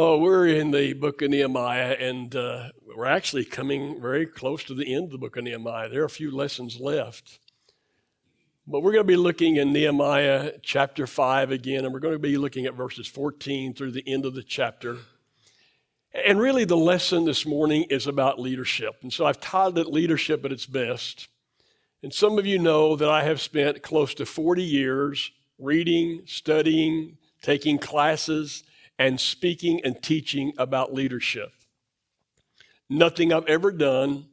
Oh, we're in the book of Nehemiah, and we're actually coming very close to the end of the book of Nehemiah. There are a few lessons left. But we're going to be looking in Nehemiah chapter 5 again, and we're going to be looking at verses 14 through the end of the chapter. And really, the lesson this morning is about leadership. And so I've titled it Leadership at its Best. And some of you know that I have spent close to 40 years reading, studying, taking classes, and speaking and teaching about leadership. Nothing I've ever done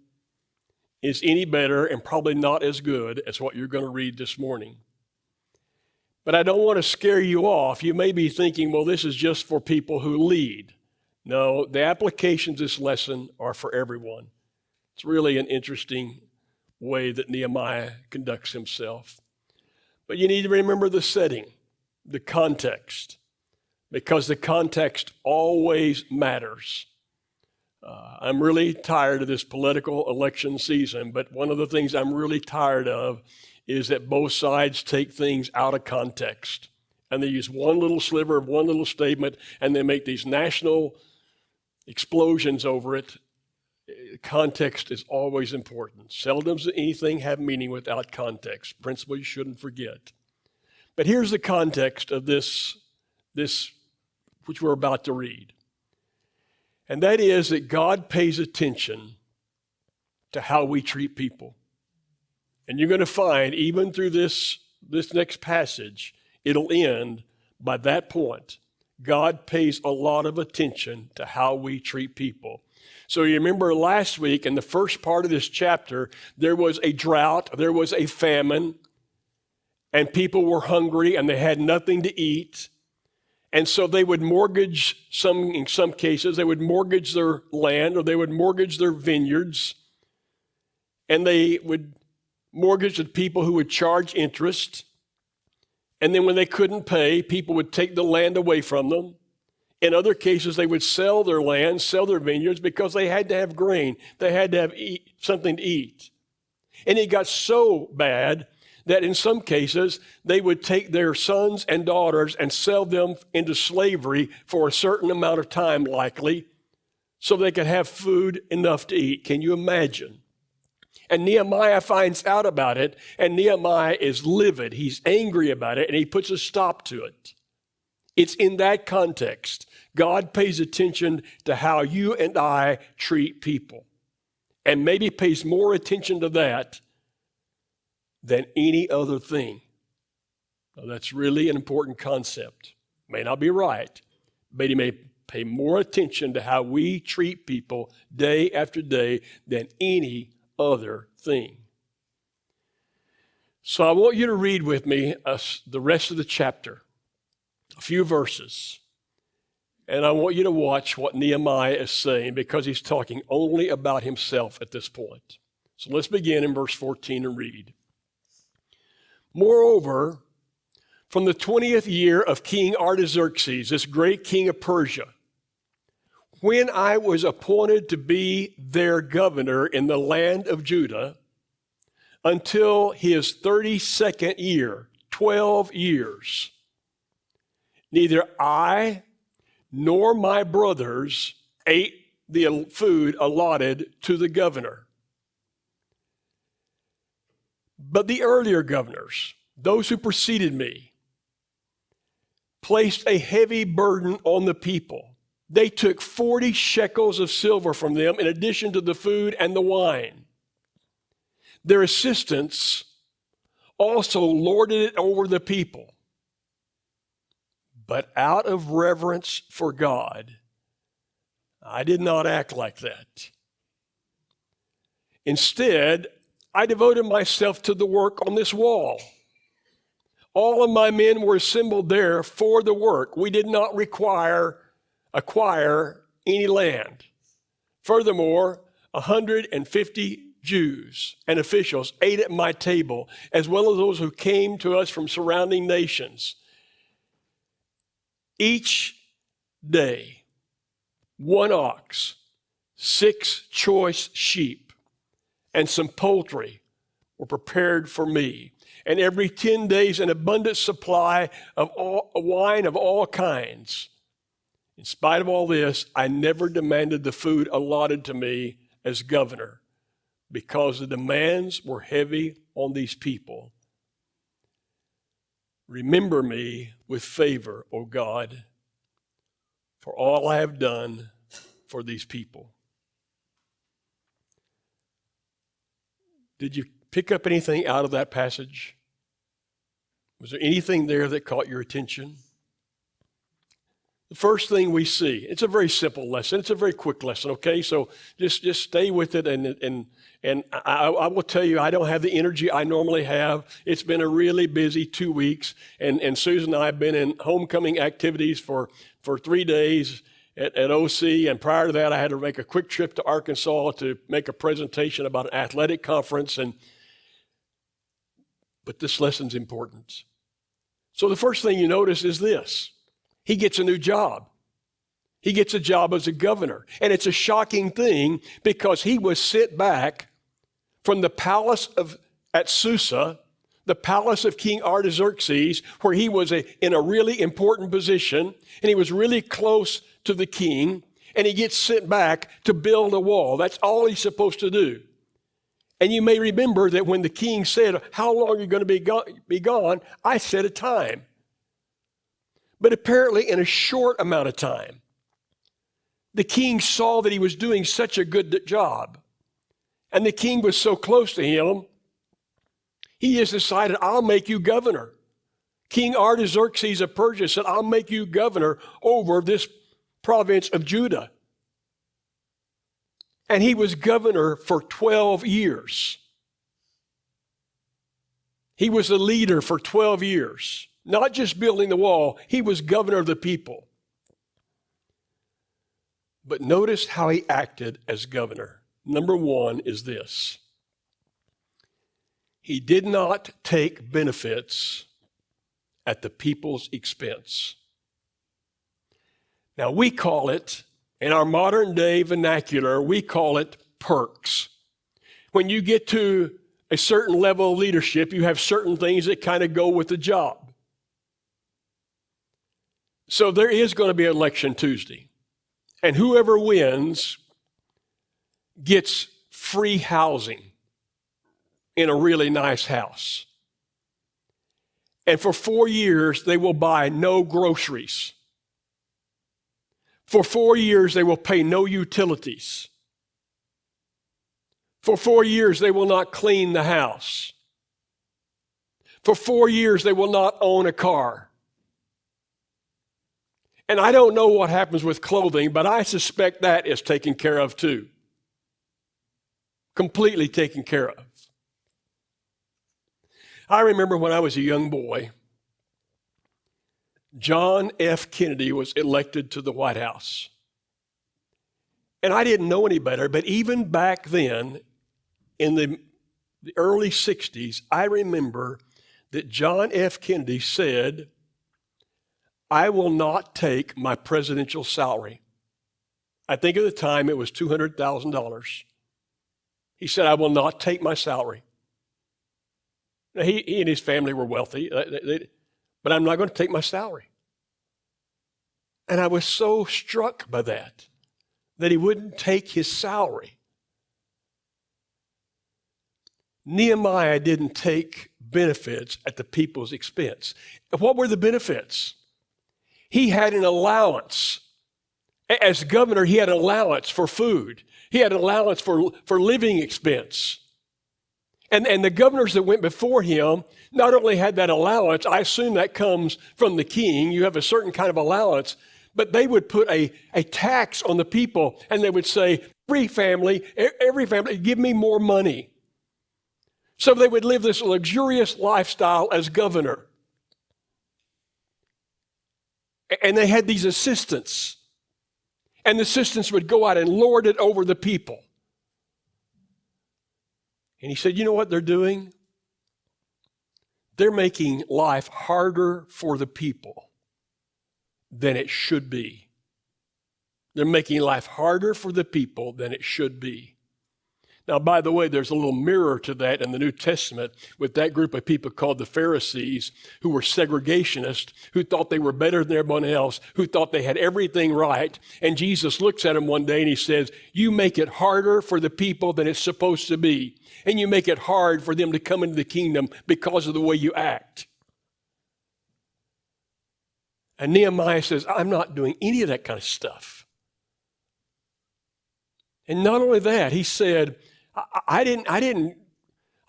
is any better and probably not as good as what you're going to read this morning. But I don't want to scare you off. You may be thinking, well, this is just for people who lead. No, the applications of this lesson are for everyone. It's really an interesting way that Nehemiah conducts himself. But you need to remember the setting, the context, because the context always matters. I'm really tired of this political election season, but one of the things I'm really tired of is that both sides take things out of context. And they use one little sliver of one little statement, and they make these national explosions over it. Context is always important. Seldom does anything have meaning without context. Principle you shouldn't forget. But here's the context of this which we're about to read. And that is that God pays attention to how we treat people. And you're going to find, even through this next passage, it'll end by that point. God pays a lot of attention to how we treat people. So you remember last week in the first part of this chapter, there was a drought, there was a famine, and people were hungry and they had nothing to eat. And so they would mortgage in some cases, they would mortgage their land or they would mortgage their vineyards. And they would mortgage the people who would charge interest. And then when they couldn't pay, people would take the land away from them. In other cases, they would sell their land, sell their vineyards because they had to have grain. They had to have something to eat. And it got so bad that in some cases, they would take their sons and daughters and sell them into slavery for a certain amount of time, likely, so they could have food enough to eat. Can you imagine? And Nehemiah finds out about it, and Nehemiah is livid. He's angry about it, and he puts a stop to it. It's in that context. God pays attention to how you and I treat people, and maybe pays more attention to that than any other thing. Now, that's really an important concept. May not be right, but he may pay more attention to how we treat people day after day than any other thing. So I want you to read with me the rest of the chapter, a few verses. And I want you to watch what Nehemiah is saying because he's talking only about himself at this point. So let's begin in verse 14 and read. Moreover, from the 20th year of King Artaxerxes, this great king of Persia, when I was appointed to be their governor in the land of Judah, until his 32nd year, 12 years, neither I nor my brothers ate the food allotted to the governor. But the earlier governors, those who preceded me, placed a heavy burden on the people. They took 40 shekels of silver from them in addition to the food and the wine. Their assistants also lorded it over the people. But out of reverence for God, I did not act like that. Instead, I devoted myself to the work on this wall. All of my men were assembled there for the work. We did not acquire any land. Furthermore, 150 Jews and officials ate at my table, as well as those who came to us from surrounding nations. Each day, 1 ox, 6 choice sheep, and some poultry were prepared for me. And every 10 days, an abundant supply of wine of all kinds. In spite of all this, I never demanded the food allotted to me as governor because the demands were heavy on these people. Remember me with favor, O God, for all I have done for these people. Did you pick up anything out of that passage? Was there anything there that caught your attention? The first thing we see, it's a very simple lesson. It's a very quick lesson, okay? So just stay with it, and I will tell you, I don't have the energy I normally have. It's been a really busy 2 weeks, and Susan and I have been in homecoming activities for 3 days at OC, and prior to that, I had to make a quick trip to Arkansas to make a presentation about an athletic conference, but this lesson's important. So the first thing you notice is this. He gets a new job. He gets a job as a governor. And it's a shocking thing because he was sent back from the palace at Susa, the palace of King Artaxerxes, where he was in a really important position, and he was really close to the king, and he gets sent back to build a wall. That's all he's supposed to do. And you may remember that when the king said, "How long are you going to be gone?" I said a time. But apparently in a short amount of time, the king saw that he was doing such a good job. And the king was so close to him, he just decided, "I'll make you governor." King Artaxerxes of Persia said, "I'll make you governor over this province of Judah." And he was governor for 12 years. He was a leader for 12 years. Not just building the wall, he was governor of the people. But notice how he acted as governor. Number one is this. He did not take benefits at the people's expense. Now we call it, in our modern day vernacular, we call it perks. When you get to a certain level of leadership, you have certain things that kind of go with the job. So there is going to be an election Tuesday. And whoever wins gets free housing in a really nice house. And for 4 years, they will buy no groceries. For 4 years, they will pay no utilities. For 4 years, they will not clean the house. For 4 years, they will not own a car. And I don't know what happens with clothing, but I suspect that is taken care of too. Completely taken care of. I remember when I was a young boy, John F. Kennedy was elected to the White House. And I didn't know any better, but even back then, in the early 60s, I remember that John F. Kennedy said, "I will not take my presidential salary." I think at the time it was $200,000. He said, "I will not take my salary." Now, he and his family were wealthy, but I'm not going to take my salary. And I was so struck by that he wouldn't take his salary. Nehemiah didn't take benefits at the people's expense. What were the benefits? He had an allowance. As governor, he had an allowance for food. He had an allowance for living expense. And the governors that went before him not only had that allowance, I assume that comes from the king, you have a certain kind of allowance, but they would put a tax on the people, and they would say, every family, give me more money. So they would live this luxurious lifestyle as governor. And they had these assistants. And the assistants would go out and lord it over the people. And he said, you know what they're doing? They're making life harder for the people than it should be. They're making life harder for the people than it should be. Now, by the way, there's a little mirror to that in the New Testament with that group of people called the Pharisees, who were segregationists, who thought they were better than everyone else, who thought they had everything right. And Jesus looks at them one day and he says, you make it harder for the people than it's supposed to be. And you make it hard for them to come into the kingdom because of the way you act. And Nehemiah says, I'm not doing any of that kind of stuff. And not only that, he said, I didn't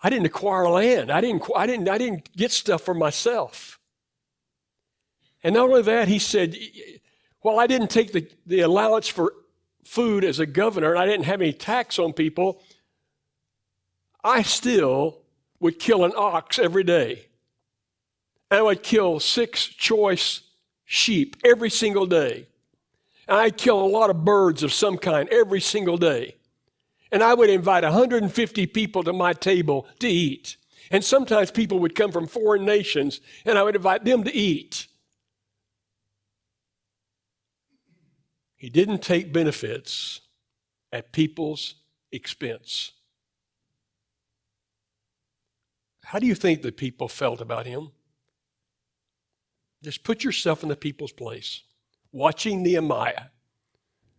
acquire land. I didn't get stuff for myself. And not only that, he said, well, I didn't take the allowance for food as a governor, and I didn't have any tax on people. I still would kill an ox every day. And I would kill 6 choice sheep every single day. And I'd kill a lot of birds of some kind every single day. And I would invite 150 people to my table to eat. And sometimes people would come from foreign nations, and I would invite them to eat. He didn't take benefits at people's expense. How do you think the people felt about him? Just put yourself in the people's place. Watching Nehemiah,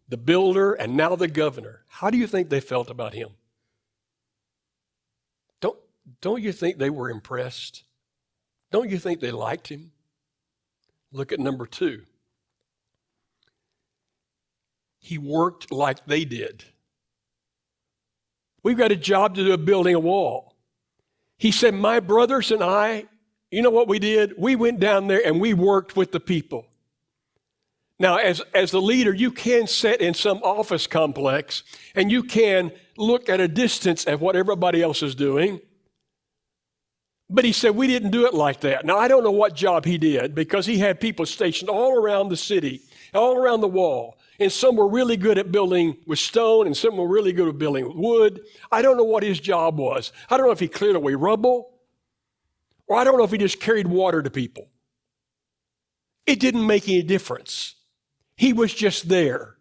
the builder and now the governor, how do you think they felt about him? Don't you think they were impressed? Don't you think they liked him? Look at number 2. He worked like they did. We've got a job to do of building a wall. He said, my brothers and I, you know what we did? We went down there and we worked with the people. Now, as the leader, you can sit in some office complex and you can look at a distance at what everybody else is doing. But he said, we didn't do it like that. Now, I don't know what job he did because he had people stationed all around the city, all around the wall. And some were really good at building with stone and some were really good at building with wood. I don't know what his job was. I don't know if he cleared away rubble or I don't know if he just carried water to people. It didn't make any difference. He was just there.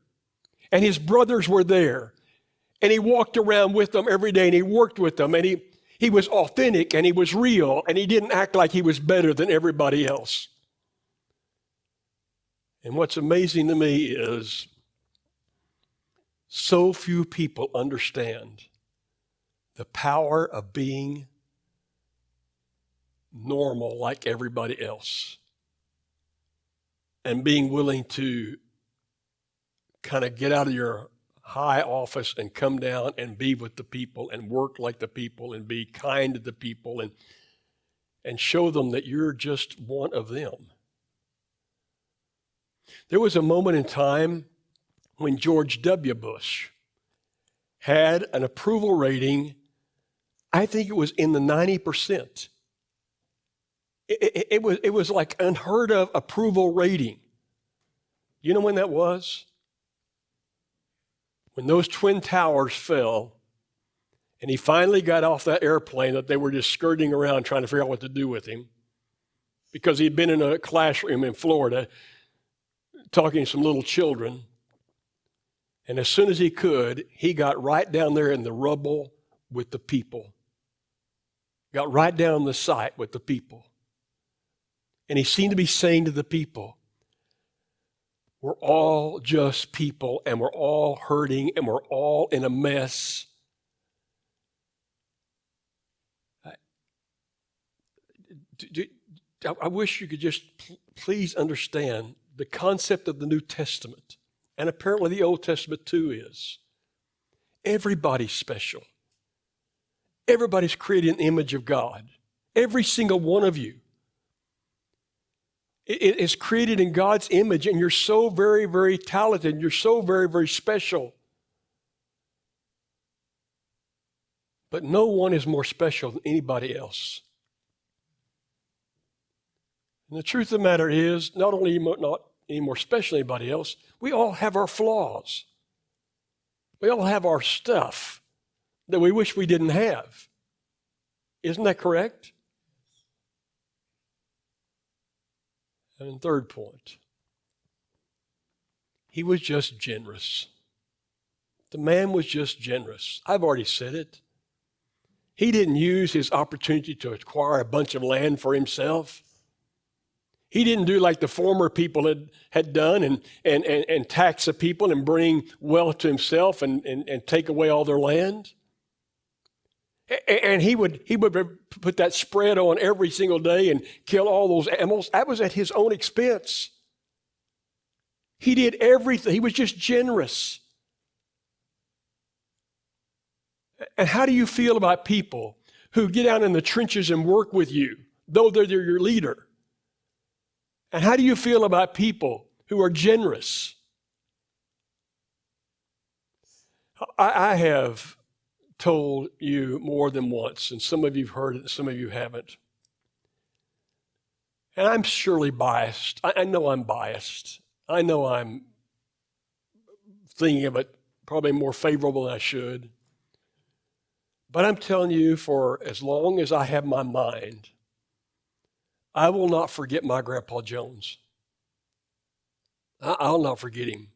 And his brothers were there. And he walked around with them every day and he worked with them. And he was authentic and he was real and he didn't act like he was better than everybody else. And what's amazing to me is so few people understand the power of being normal like everybody else and being willing to kind of get out of your high office and come down and be with the people and work like the people and be kind to the people and show them that you're just one of them. There was a moment in time when George W. Bush had an approval rating, I think it was in the 90%. It was like unheard of approval rating. You know when that was? When those Twin Towers fell and he finally got off that airplane that they were just skirting around trying to figure out what to do with him because he'd been in a classroom in Florida talking to some little children. And as soon as he could, he got right down there in the rubble with the people. Got right down on the site with the people. And he seemed to be saying to the people, we're all just people and we're all hurting and we're all in a mess. I wish you could just please understand the concept of the New Testament, and apparently the Old Testament too is. Everybody's special. Everybody's created in the image of God. Every single one of you. It is created in God's image, and you're so very, very talented, and you're so very, very special. But no one is more special than anybody else. And the truth of the matter is, not only not any more special than anybody else, we all have our flaws. We all have our stuff that we wish we didn't have. Isn't that correct? And third point, he was just generous. The man was just generous. I've already said it. He didn't use his opportunity to acquire a bunch of land for himself. He didn't do like the former people had done and tax the people and bring wealth to himself and take away all their land. And he would put that spread on every single day and kill all those animals. That was at his own expense. He did everything. He was just generous. And how do you feel about people who get out in the trenches and work with you, though they're your leader? And how do you feel about people who are generous? I have told you more than once, and some of you have heard it, and some of you haven't. And I'm surely biased. I know I'm biased. I know I'm thinking of it probably more favorable than I should. But I'm telling you, for as long as I have my mind, I will not forget my Grandpa Jones. I'll not forget him.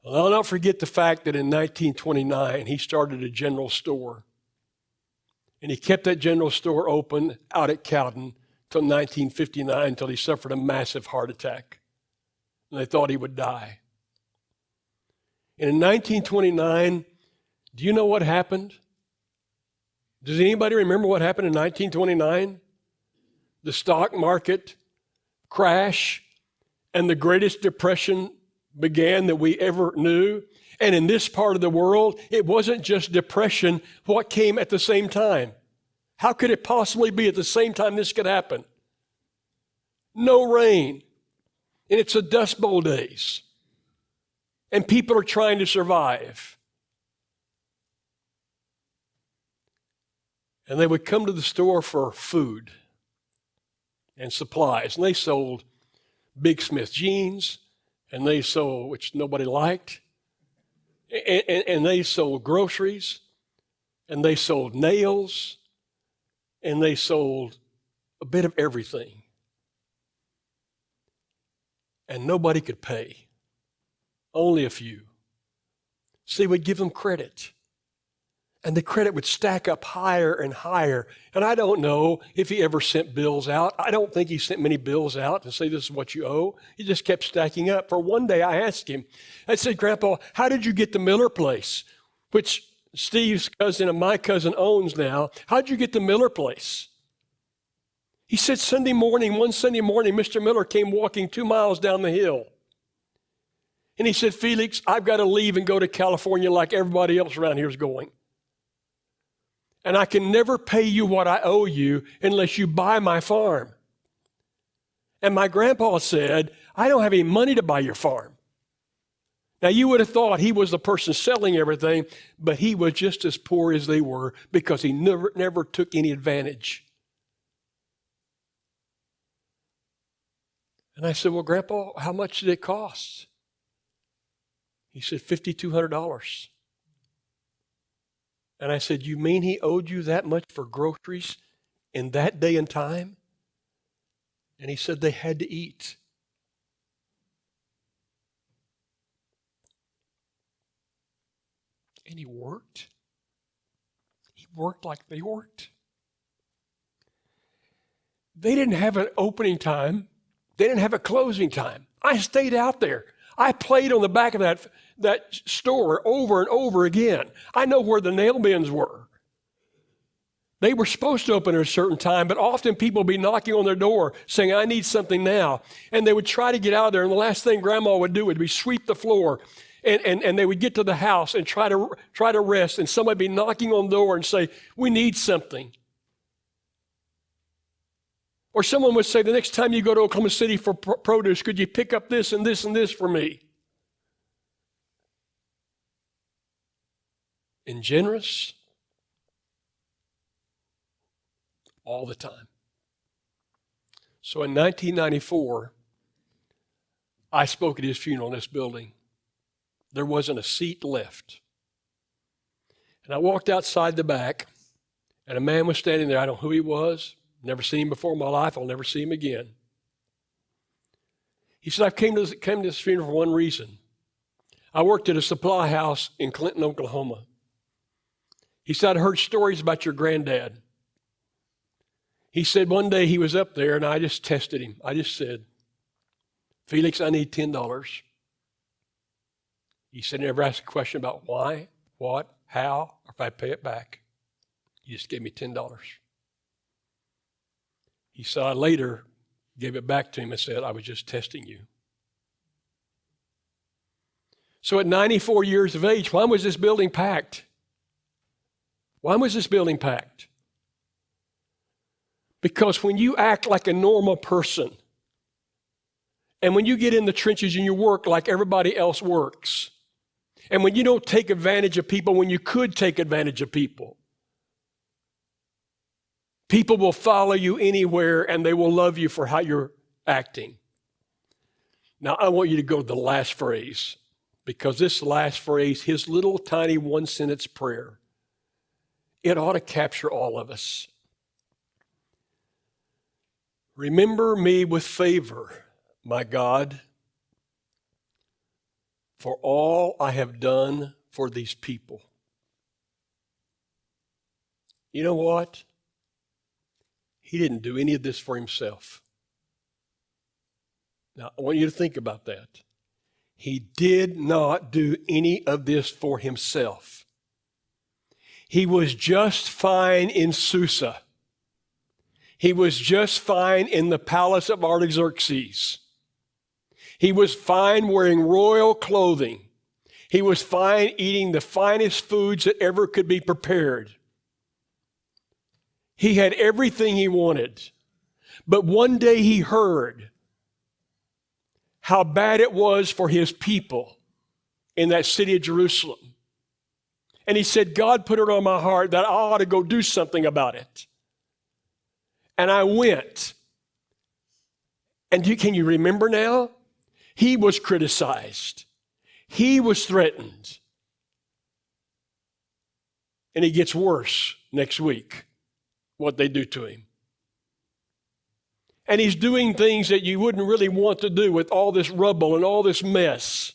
I'll not forget the fact that in 1929, he started a general store. And he kept that general store open out at Cowden till 1959, until he suffered a massive heart attack. And they thought he would die. And in 1929, do you know what happened? Does anybody remember what happened in 1929? The stock market crash and the greatest depression began that we ever knew. And in this part of the world, it wasn't just depression. What came at the same time? How could it possibly be at the same time this could happen? No rain. And it's the Dust Bowl days. And people are trying to survive. And they would come to the store for food and supplies. And they sold Big Smith jeans, and they sold, which nobody liked, and they sold groceries, and they sold nails, and they sold a bit of everything. And nobody could pay. Only a few. So they would give them credit. And the credit would stack up higher and higher. And I don't know if he ever sent bills out. I don't think he sent many bills out to say this is what you owe. He just kept stacking up. For one day I asked him, I said, Grandpa, how did you get the Miller place, which Steve's cousin and my cousin owns now? How'd you get the Miller place? He said one Sunday morning, Mr. Miller came walking 2 miles down the hill. And he said, Felix, I've got to leave and go to California like everybody else around here is going. And I can never pay you what I owe you unless you buy my farm. And my grandpa said, I don't have any money to buy your farm. Now, you would have thought he was the person selling everything, but he was just as poor as they were because he never took any advantage. And I said, well, Grandpa, how much did it cost? He said, $5,200. And I said, you mean he owed you that much for groceries in that day and time? And he said they had to eat. And he worked. He worked like they worked. They didn't have an opening time. They didn't have a closing time. I stayed out there. I played on the back of that store over and over again. I know where the nail bins were. They were supposed to open at a certain time, but often people would be knocking on their door saying, I need something now. And they would try to get out there, and the last thing Grandma would do would be sweep the floor. And they would get to the house and try to rest, and somebody would be knocking on the door and say, we need something. Or someone would say, the next time you go to Oklahoma City for produce, could you pick up this and this and this for me? And generous all the time. So in 1994, I spoke at his funeral in this building. There wasn't a seat left. And I walked outside the back, and a man was standing there. I don't know who he was. Never seen him before in my life. I'll never see him again. He said, I've came to this funeral for one reason. I worked at a supply house in Clinton, Oklahoma. He said, I heard stories about your granddad. He said one day he was up there and I just tested him. I just said, Felix, I need $10. He said, never asked a question about why, what, how, or if I pay it back. He just gave me $10. He said, I later gave it back to him and said, I was just testing you. So at 94 years of age, why was this building packed? Why was this building packed? Because when you act like a normal person, and when you get in the trenches and you work like everybody else works, and when you don't take advantage of people when you could take advantage of people, people will follow you anywhere and they will love you for how you're acting. Now, I want you to go to the last phrase, because this last phrase, his little tiny one-sentence prayer, it ought to capture all of us. Remember me with favor, my God, for all I have done for these people. You know what? He didn't do any of this for himself. Now, I want you to think about that. He did not do any of this for himself. He was just fine in Susa. He was just fine in the palace of Artaxerxes. He was fine wearing royal clothing. He was fine eating the finest foods that ever could be prepared. He had everything he wanted. But one day he heard how bad it was for his people in that city of Jerusalem. And he said, God put it on my heart that I ought to go do something about it. And I went. And can you remember now? He was criticized. He was threatened. And it gets worse next week, what they do to him. And he's doing things that you wouldn't really want to do with all this rubble and all this mess.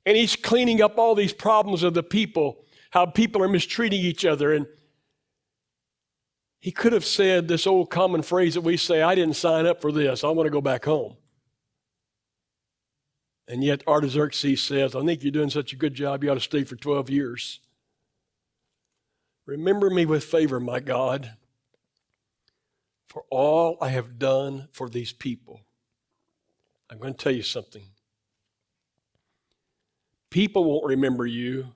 And he's cleaning up all these problems of the people, how people are mistreating each other. And he could have said this old common phrase that we say, I didn't sign up for this. I want to go back home. And yet Artaxerxes says, I think you're doing such a good job, you ought to stay for 12 years. Remember me with favor, my God, for all I have done for these people. I'm going to tell you something. People won't remember you.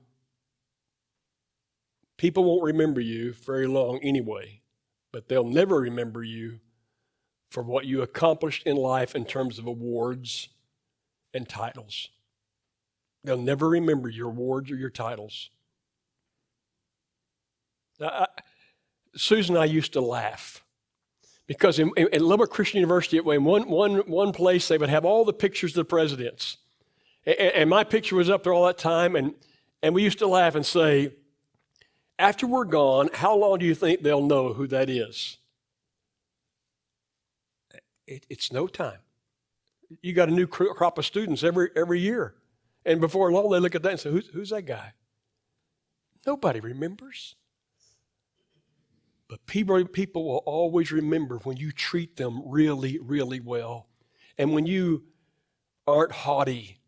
People won't remember you very long anyway, but they'll never remember you for what you accomplished in life in terms of awards and titles. They'll never remember your awards or your titles. Now, Susan and I used to laugh because in Lubbock Christian University, in one place, they would have all the pictures of the presidents. And my picture was up there all that time, and we used to laugh and say, after we're gone, how long do you think they'll know who that is? It's no time. You got a new crop of students every year. And before long, they look at that and say, who's that guy? Nobody remembers. But people will always remember when you treat them really, really well. And when you aren't haughty.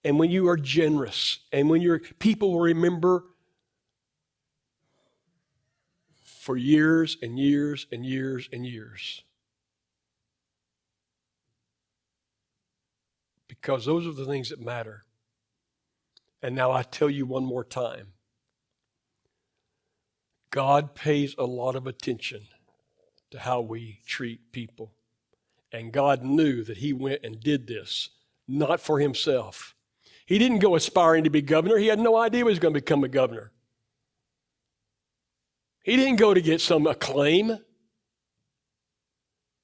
And when you are generous. And when people will remember for years and years and years and years. Because those are the things that matter. And now I tell you one more time. God pays a lot of attention to how we treat people. And God knew that he went and did this, not for himself. He didn't go aspiring to be governor. He had no idea he was going to become a governor. He didn't go to get some acclaim.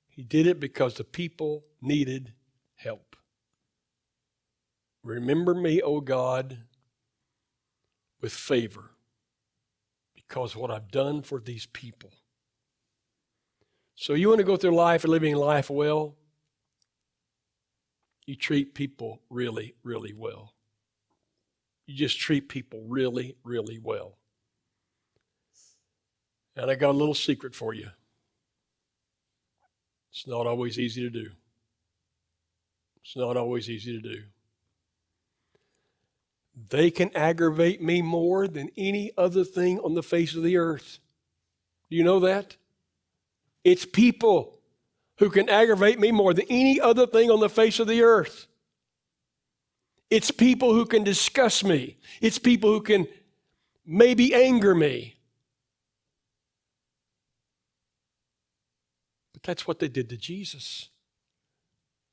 He did it because the people needed help. Remember me, O God, with favor, because what I've done for these people. So you want to go through life and living life well? You treat people really, really well. You just treat people really, really well. And I got a little secret for you. It's not always easy to do. It's not always easy to do. They can aggravate me more than any other thing on the face of the earth. Do you know that? It's people who can aggravate me more than any other thing on the face of the earth. It's people who can disgust me. It's people who can maybe anger me. But that's what they did to Jesus.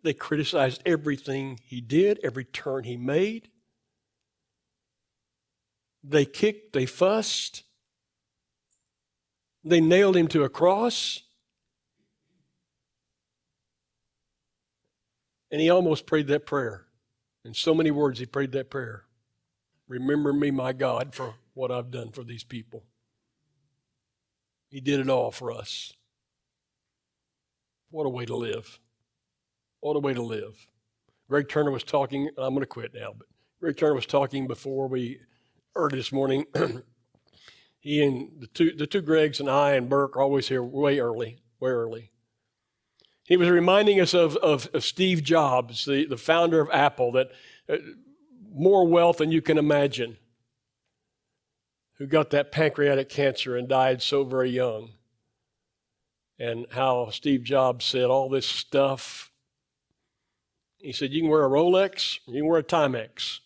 They criticized everything he did, every turn he made. They kicked, they fussed. They nailed him to a cross. And he almost prayed that prayer. In so many words, he prayed that prayer. Remember me, my God, for what I've done for these people. He did it all for us. What a way to live. What a way to live. Greg Turner was talking, I'm going to quit now, but Greg Turner was talking before we early this morning. He and the two Gregs and I and Burke are always here way early. He was reminding us of Steve Jobs, the founder of Apple, that more wealth than you can imagine, who got that pancreatic cancer and died so very young. And how Steve Jobs said all this stuff. He said, you can wear a Rolex, or you can wear a Timex.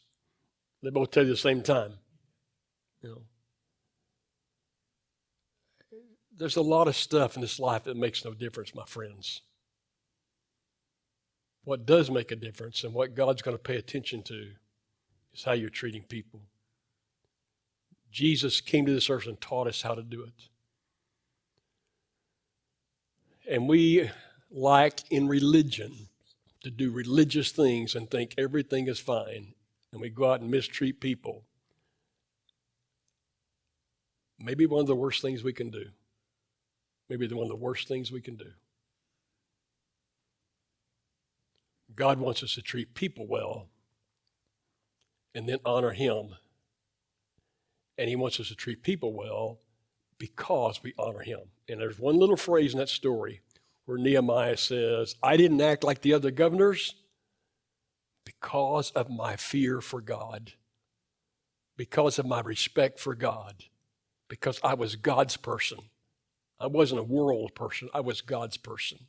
They both tell you the same time. You know. There's a lot of stuff in this life that makes no difference, my friends. What does make a difference and what God's going to pay attention to is how you're treating people. Jesus came to this earth and taught us how to do it. And we like in religion to do religious things and think everything is fine. And we go out and mistreat people. Maybe one of the worst things we can do. Maybe one of the worst things we can do. God wants us to treat people well and then honor him. And he wants us to treat people well because we honor him. And there's one little phrase in that story where Nehemiah says, I didn't act like the other governors because of my fear for God, because of my respect for God, because I was God's person. I wasn't a world person. I was God's person.